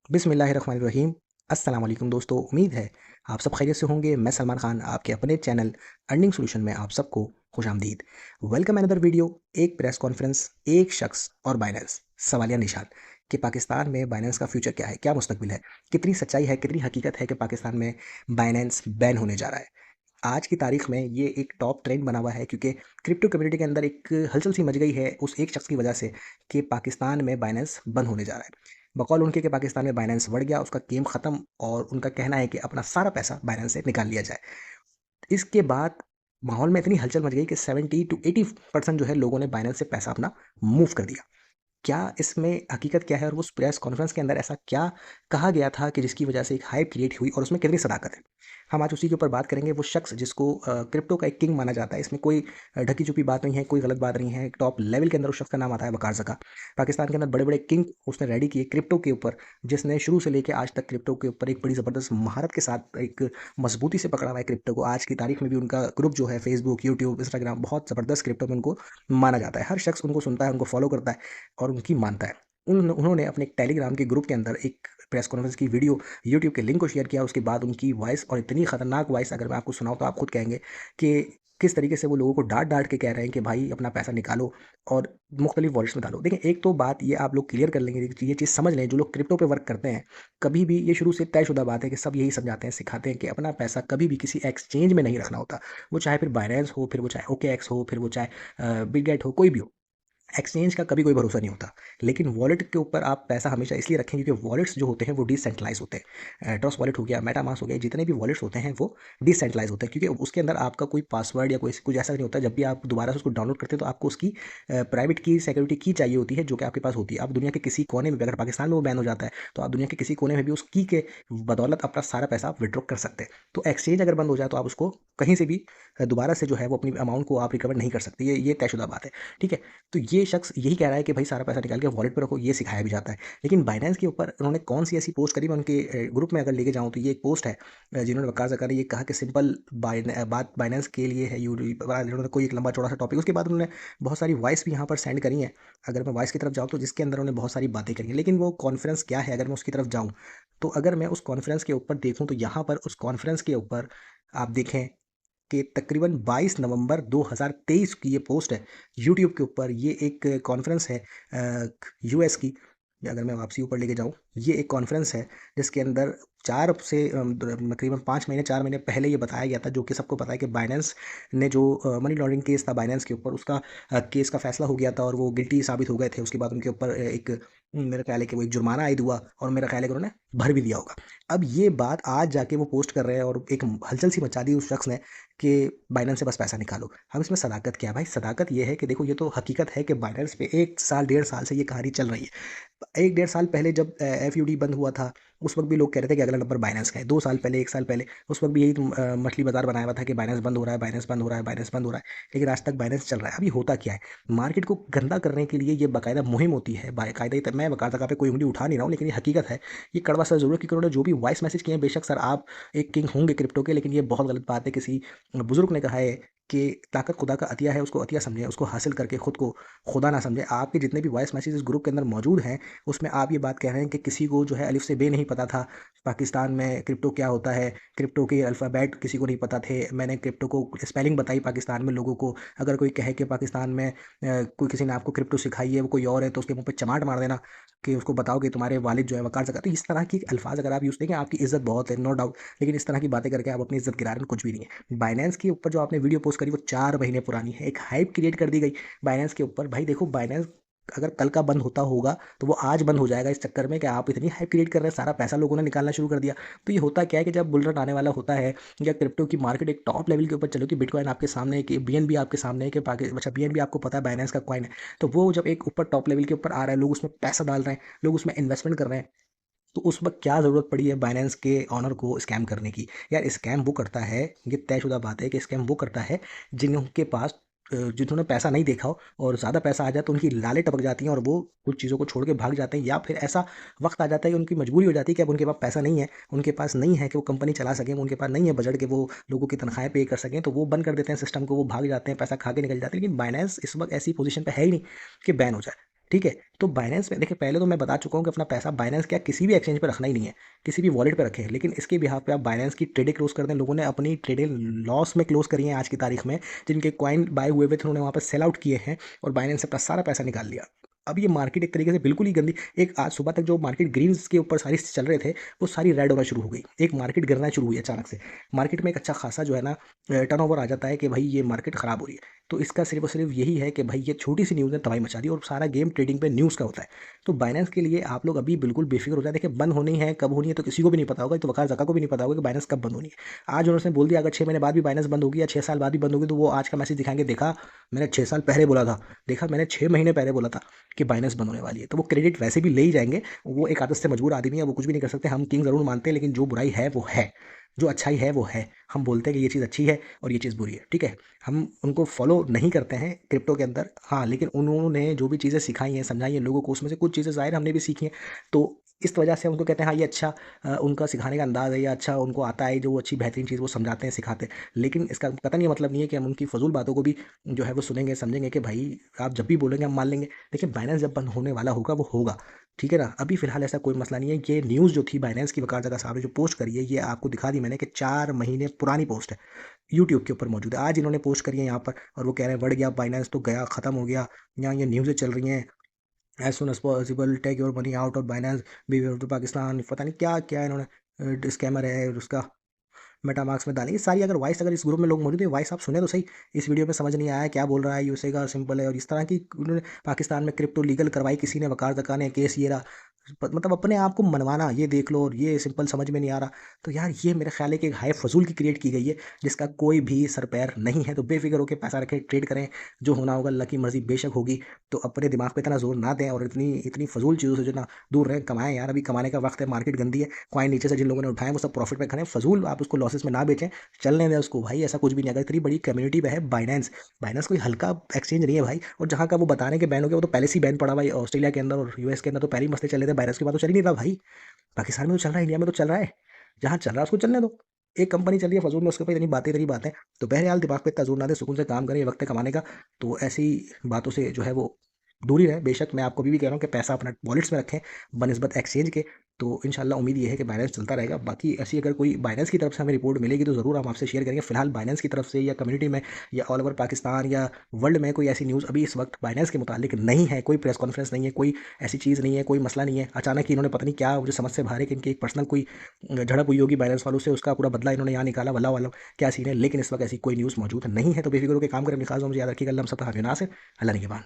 बिस्मिल्लाहिर्रहमानिर्रहीम। अस्सलाम वालेकुम दोस्तों, उम्मीद है आप सब खैरियत से होंगे। मैं सलमान खान आपके अपने चैनल अर्निंग सॉल्यूशन में आप सबको खुशामदीद। Welcome another video. एक प्रेस कॉन्फ्रेंस, एक शख्स और बाइनेंस, सवालिया निशान कि पाकिस्तान में बाइनेंस का फ्यूचर क्या है, क्या मुस्तकबिल है, कितनी सच्चाई है, कितनी हकीकत है कि पाकिस्तान में बाइनेंस बैन होने जा रहा है। आज की तारीख में ये एक टॉप ट्रेंड बना हुआ है क्योंकि क्रिप्टो कम्युनिटी के अंदर एक हलचल सी मच गई है उस एक शख्स की वजह से कि पाकिस्तान में बाइनेंस बंद होने जा रहा है। बकौल उनके कि पाकिस्तान में बाइनेंस बढ़ गया, उसका गेम ख़त्म, और उनका कहना है कि अपना सारा पैसा बाइनेंस से निकाल लिया जाए। इसके बाद माहौल में इतनी हलचल मच गई कि 70 to 80% जो है लोगों ने बाइनेंस से पैसा अपना मूव कर दिया। क्या इसमें हकीकत क्या है और उस प्रेस कॉन्फ्रेंस के अंदर ऐसा क्या कहा गया था कि जिसकी वजह से एक हाइप क्रिएट हुई और उसमें कितनी सदाकत है? हम आज उसी के ऊपर बात करेंगे। वो शख्स जिसको क्रिप्टो का एक किंग माना जाता है, इसमें कोई ढकी-छुपी बात नहीं है, कोई गलत बात नहीं है। टॉप लेवल के अंदर उस शख्स का नाम आता है वकार ज़का। पाकिस्तान के अंदर बड़े-बड़े किंग उसने रेडी किए क्रिप्टो के ऊपर, जिसने शुरू से लेके आज तक क्रिप्टो के ऊपर एक बड़ी ज़बरदस्त महारत के साथ एक मज़बूती से पकड़ा हुआ है क्रिप्टो को। आज की तारीख में भी उनका ग्रुप जो है फेसबुक, यूट्यूब, इंस्टाग्राम बहुत ज़बरदस्त क्रिप्टो में उनको माना जाता है। हर शख्स उनको सुनता है, उनको फॉलो करता है और उनकी मानता है। उन्होंने अपने एक टेलीग्राम के ग्रुप के अंदर एक प्रेस कॉन्फ्रेंस की वीडियो यूट्यूब के लिंक को शेयर किया। उसके बाद उनकी वॉइस, और इतनी खतरनाक वॉइस, अगर मैं आपको सुनाऊँ तो आप खुद कहेंगे कि किस तरीके से वो लोगों को डाँट-डाँट के कह रहे हैं कि भाई अपना पैसा निकालो और मुख्तलिफ वॉलेट्स में डालो। देखिए, एक तो बात ये आप लोग क्लियर कर लेंगे, ये चीज़ समझ लें, जो लोग क्रिप्टो पे वर्क करते हैं, कभी भी ये शुरू से तयशुदा बात है कि सब यही समझाते हैं, सिखाते हैं कि अपना पैसा कभी भी किसी एक्सचेंज में नहीं रखना होता। वो चाहे फिर बाइनेंस हो, फिर वो चाहे ओकेएक्स हो, फिर वो चाहे बिटगेट हो, कोई भी हो। एक्सचेंज का कभी कोई भरोसा नहीं होता। लेकिन वॉलेट के ऊपर आप पैसा हमेशा इसलिए रखें क्योंकि वॉलेट्स जो होते हैं वो डिसेंट्रलाइज़ होते हैं। ट्रस्ट वॉलेट हो गया, मेटामास्क हो गया, जितने भी वॉलेट्स होते हैं वो डिसेंट्रलाइज़ होते हैं क्योंकि उसके अंदर आपका कोई पासवर्ड या कोई कुछ ऐसा नहीं होता। जब भी आप दोबारा से उसको डाउनलोड करते हैं तो आपको उसकी प्राइवेट की, सिक्योरिटी की चाहिए होती है, जो कि आपके पास होती है। आप दुनिया के किसी कोने में भी, अगर पाकिस्तान में वो बैन हो जाता है तो आप दुनिया के किसी कोने में भी उस की के बदौलत अपना सारा पैसा आप विथड्रॉ कर सकते हैं। तो एक्सचेंज अगर बंद हो जाए तो आप उसको कहीं से भी दोबारा से जो है वो अपनी अमाउंट को आप रिकवर नहीं कर सकते। ये तयशुदा बात है। ठीक है? तो ये शख्स यही कह रहा है कि भाई सारा पैसा निकाल के वॉलेट पे रखो, ये सिखाया भी जाता है। लेकिन बाइनेंस के ऊपर उन्होंने कौन-सी ऐसी पोस्ट करी, मैं उनके ग्रुप में अगर लेके जाऊँ तो ये एक पोस्ट है जिन्होंने वकार ज़का ने ये कहा कि सिंपल बात बाइनेंस के लिए है। इन्होंने कोई एक लंबा चौड़ा सा टॉपिक, उसके बाद उन्होंने बहुत सारी वॉइस भी यहाँ पर सेंड करी हैं। अगर मैं वॉइस की तरफ जाऊँ तो जिसके अंदर उन्होंने बहुत सारी बातें करी हैं। लेकिन वो कॉन्फ्रेंस क्या है, अगर मैं उसकी तरफ जाऊँ, तो अगर मैं उस कॉन्फ्रेंस के ऊपर देखूँ तो यहाँ पर उस कॉन्फ्रेंस के ऊपर आप देखें कि तकरीबन 22 नवंबर 2023 की ये पोस्ट है यूट्यूब के ऊपर। ये एक कॉन्फ्रेंस है यूएस की। या अगर मैं वापसी ऊपर लेके जाऊँ, ये एक कॉन्फ्रेंस है जिसके अंदर 4 से तकरीबन 5 महीने 4 महीने पहले ये बताया गया था, जो कि सबको पता है कि बाइनेंस ने जो मनी लॉन्ड्रिंग केस था बाइनेंस के ऊपर, उसका केस का फैसला हो गया था और वो गिल्टी साबित हो गए थे। उसके बाद उनके ऊपर एक मेरा ख्याल है कि वो एक जुर्माना आयद हुआ और मेरा ख्याल है कि उन्होंने भर भी दिया होगा। अब ये बात आज जाके वो पोस्ट कर रहे हैं और एक हलचल सी मचा दी उस शख्स ने कि बाइनेंस से बस पैसा निकालो। हम इसमें सदाकत क्या है भाई? सदाकत ये है कि देखो, ये तो हकीकत है कि बाइनेंस पे 1 साल, डेढ़ साल से ये कहानी चल रही है। 1 डेढ़ साल पहले जब एफयूडी बंद हुआ था, उस वक़्त भी लोग कह रहे थे कि अगला नंबर बाइनेंस का है। 2 साल पहले, 1 साल पहले, उस वक़्त भी यही मछली बाज़ार बनाया हुआ था कि बाइनेंस बंद हो रहा है, बाइनेंस बंद हो रहा है, बाइनेंस बंद हो रहा है। लेकिन आज तक बाइनेंस चल रहा है। अभी होता क्या है? मार्केट को गंदा करने के लिए ये बाकायदा मुहिम होती है। बाकायदा ही, मैं वकार जगह पे कोई उँगली उठा नहीं रहा हूँ, लेकिन ये हकीकत है। ये कड़वा सा ज़रूर है क्योंकि उन्होंने जो भी वॉइस मैसेज किए हैं, बेशक सर आप एक किंग होंगे क्रिप्टो के, लेकिन ये बहुत गलत बात है। किसी बुज़ुर्ग ने कहा है कि ताकत खुदा का अतिया है, उसको अतिया समझें, उसको हासिल करके खुद को खुदा ना समझें। आपके जितने भी वॉइस मैसेज इस ग्रुप के अंदर मौजूद हैं, उसमें आप ये बात कह रहे हैं कि किसी को जो है अलिफ से बे नहीं पता था, पाकिस्तान में क्रिप्टो क्या होता है, क्रिप्टो के अल्फ़ाबेट किसी को नहीं पता थे। मैंने क्रिप्टो को स्पेलिंग बताई पाकिस्तान में लोगों को। अगर कोई कहे कि पाकिस्तान में कोई किसी ने आपको क्रिप्टो सिखाई है, वो कोई और है, तो उसके मुँह पे चमाट मार देना कि उसको बताओ कि तुम्हारे वालिद जो है वकार ज़का। तो इस तरह की अल्फ़ाज़ अगर आप यूज़ करेंगे, आपकी इज़्ज़त बहुत है, नो डाउट। लेकिन इस तरह की बातें करके आप अपनी इज़्ज़त गिरा रहे हैं, कुछ भी नहीं है। बाइनेंस के ऊपर जो आपने वीडियो पोस्ट करी वो 4 महीने पुरानी है। एक हाइप क्रिएट कर दी गई बाइनेंस के ऊपर। भाई देखो, बाइनेंस अगर कल का बंद होता होगा तो वो आज बंद हो जाएगा इस चक्कर में कि आप इतनी हाइप क्रिएट कर रहे हैं, सारा पैसा लोगों ने निकालना शुरू कर दिया। तो ये होता क्या है कि जब बुल रन आने वाला होता है या क्रिप्टो की मार्केट एक टॉप लेवल के ऊपर चलो कि बिटकॉइन आपके सामने है, कि बीएनबी आपके सामने है, कि अच्छा बीएनबी आपको पता है बाइनेंस का कॉइन है, तो वो जब एक ऊपर टॉप लेवल के ऊपर आ रहा है, लोग उसमें पैसा डाल रहे हैं, लोग उसमें इन्वेस्टमेंट कर रहे हैं, तो उस वक़्त क्या ज़रूरत पड़ी है बाइनेंस के ओनर को स्कैम करने की? यार स्कैम वो करता है, ये तयशुदा बात है कि स्कैम वो करता है जिनके पास जिन्होंने पैसा नहीं देखा हो और ज़्यादा पैसा आ जाए तो उनकी लालें टपक जाती हैं और वो कुछ चीज़ों को छोड़ के भाग जाते हैं, या फिर ऐसा वक़्त आ जाता है कि उनकी मजबूरी हो जाती है कि अब उनके पास पैसा नहीं है, उनके पास नहीं है कि वो कंपनी चला सकें, उनके पास नहीं है बजट कि वो लोगों की तनख्वाहें पे कर सकें, तो वो बंद कर देते हैं सिस्टम को, वो भाग जाते हैं, पैसा खा के निकल जाते हैं। लेकिन बाइनेंस इस वक़्त ऐसी पोज़ीशन पे है ही नहीं कि बैन हो जाए। ठीक है। तो बाइनेंस में देखिए, पहले तो मैं बता चुका हूँ कि अपना पैसा बाइनेंस क्या किसी भी एक्सचेंज पे रखना ही नहीं है, किसी भी वॉलेट पे रखें। लेकिन इसके बिहाफ पे आप बाइनेंस की ट्रेडें क्लोज कर दें। लोगों ने अपनी ट्रेडें लॉस में क्लोज करी हैं आज की तारीख में, जिनके कॉइन बाय हुए थे उन्होंने वहाँ पर सेल आउट किए हैं और बाइनेंस से अपना सारा पैसा निकाल लिया। अब ये मार्केट एक तरीके से बिल्कुल ही गंदी, एक आज सुबह तक जो मार्केट ग्रीन्स के ऊपर सारी चल रहे थे वो सारी रेड होना शुरू हो गई। एक मार्केट गिरना शुरू हुई अचानक से। मार्केट में एक अच्छा खासा जो है ना टर्नओवर आ जाता है कि भाई ये मार्केट खराब हो रही है। तो इसका सिर्फ और सिर्फ यही है कि भाई ये छोटी सी न्यूज़ ने तबाही मचा दी और सारा गेम ट्रेडिंग पे न्यूज़ का होता है। तो बाइनेंस के लिए आप लोग अभी बिल्कुल बेफिक्र हो जाए। देखिए, बंद होनी है, कब होनी है तो किसी को भी नहीं पता होगा। तो वकार जका को भी नहीं पता होगा कि बाइनेंस कब बंद होनी है। आज उन्होंने बोल दिया अगर 6 महीने बाद भी बाइनेंस बंद होगी या 6 साल बाद भी बंद होगी, तो वो आज का मैसेज दिखाएंगे, देखा मैंने 6 साल पहले बोला था, देखा मैंने 6 महीने पहले बोला था कि बाइनेंस बंद होने वाली है। तो वो क्रेडिट वैसे भी ले ही जाएंगे। वो एक आदत से मजबूर आदमी है, वो कुछ भी नहीं कर सकते। हम किंग जरूर मानते हैं, लेकिन जो बुराई है वो है, जो अच्छाई है वो है। हम बोलते हैं कि ये चीज़ अच्छी है और ये चीज़ बुरी है, ठीक है। हम उनको फॉलो नहीं करते हैं क्रिप्टो के अंदर, हाँ, लेकिन उन्होंने जो भी चीज़ें सिखाई हैं, समझाई हैं लोगों को, उसमें से कुछ चीज़ें ज़ाहिर हमने भी सीखी हैं। तो इस वजह से हम उनको कहते हैं हाँ ये अच्छा उनका सिखाने का अंदाज़ है, या अच्छा उनको आता है, जो अच्छी बेहतरीन चीज़ वो समझाते हैं, सिखाते हैं। लेकिन इसका कतई ये मतलब नहीं है कि हम उनकी फजूल बातों को भी जो है वो सुनेंगे, समझेंगे कि भाई आप जब भी बोलेंगे हम मान लेंगे। देखिए, बाइनेंस जब बंद होने वाला होगा वो होगा, ठीक है ना। अभी फिलहाल ऐसा कोई मसला नहीं है। ये न्यूज़ जो थी बाइनेंस की, वकार जगह साहब ने जो पोस्ट करी है, ये आपको दिखा दी मैंने कि 4 महीने पुरानी पोस्ट है, यूट्यूब के ऊपर मौजूद है। आज इन्होंने पोस्ट करी है यहाँ पर और वो कह रहे हैं बढ़ गया बाइनेंस, तो गया, ख़त्म हो गया। यहाँ ये न्यूज़ें चल रही हैं, as soon as possible take your money out of Binance, be to Pakistan, पता नहीं क्या क्या इन्होंने स्कैमर है उसका मेटामार्क्स में डालेंगे सारी। अगर वॉइस, अगर इस ग्रुप में लोग मौजूद है, वॉइस आप सुने तो सही। इस वीडियो में समझ नहीं आया क्या बोल रहा है, यूएसए का सिंपल है और इस तरह की उन्होंने पाकिस्तान में क्रिप्टो लीगल करवाई किसी ने, वकार दका ने केस ये रहा। मतलब अपने आप को मनवाना, ये देख लो, और ये सिंपल समझ में नहीं आ रहा। तो यार ये मेरे ख्याल है कि एक हाई फजूल की क्रिएट की गई है, जिसका कोई भी सर पैर नहीं है। तो बेफिक्र होकर पैसा रखें, ट्रेड करें, जो होना होगा अल्लाह की मर्जी बेशक होगी। तो अपने दिमाग पे इतना जोर ना दें और इतनी इतनी फजूल चीज़ों से जो ना दूर रहें। कमाएं यार, अभी कमाने का वक्त है, मार्केट गंदी है। कॉइन नीचे से जिन लोगों ने उठाए वो सब प्रॉफिट में खड़े हैं। फजूल आप उसको लॉसेस में ना बेचें, चलने दें उसको भाई, ऐसा कुछ भी नहीं। अगर इतनी बड़ी कम्युनिटी में है बाइनेंस, बाइनेंस कोई हल्का एक्सचेंज नहीं है भाई। और जहाँ का वो बता रहे हैं कि बैन हो गया, वो तो पहले से ही बैन पड़ा भाई। ऑस्ट्रेलिया के अंदर और यूएस के अंदर तो पहले ही मसले चल रहे थे, बाइनेंस की बात तो चल ही नहीं रहा भाई। पाकिस्तान में तो चल रहा है, इंडिया में तो चल रहा है। जहाँ चल रहा है उसको चलने दो। एक कंपनी चल रही है फजूल में, उसके ऊपर इतनी बातें। तो बहरहाल दिमाग पे इतना जोर ना दे, सुकून से काम करें, ये वक्त है कमाने का। तो ऐसी बातों से जो है वो दूरी रहे। बेशक मैं आपको भी कह रहा हूँ कि पैसा अपना वॉलेट्स में रखें बनिस्बत एक्सचेंज के। तो इंशाल्लाह उम्मीद ये है कि बाइनेंस चलता रहेगा। बाकी ऐसी अगर कोई बाइनेंस की तरफ से हमें रिपोर्ट मिलेगी तो ज़रूर हम आपसे शेयर करेंगे। फिलहाल बाइनेंस की तरफ से या कम्युनिटी में या ऑल ओवर पाकिस्तान या वर्ल्ड में कोई ऐसी न्यूज़ अभी इस वक्त बाइनेंस के मुतालिक नहीं है। कोई प्रेस कॉन्फ्रेंस नहीं है, कोई ऐसी चीज़ नहीं है, कोई मसला नहीं है। अचानक ही इन्होंने पता नहीं क्या, मुझे समझ से बाहर है कि इनकी एक पर्सनल कोई झड़प हुई होगी बाइनेंस वालों से, उसका पूरा बदला इन्होंने यहाँ निकाला, वल्ला वाला क्या सीन है। लेकिन इस वक्त ऐसी कोई न्यूज़ मौजूद नहीं है। तो बेफिक्र होकर काम करें, अपनी खास मुझे याद रखिएगा। अल्लाह हम सब हाफिज़ नासिर, अल्लाह निगहबान।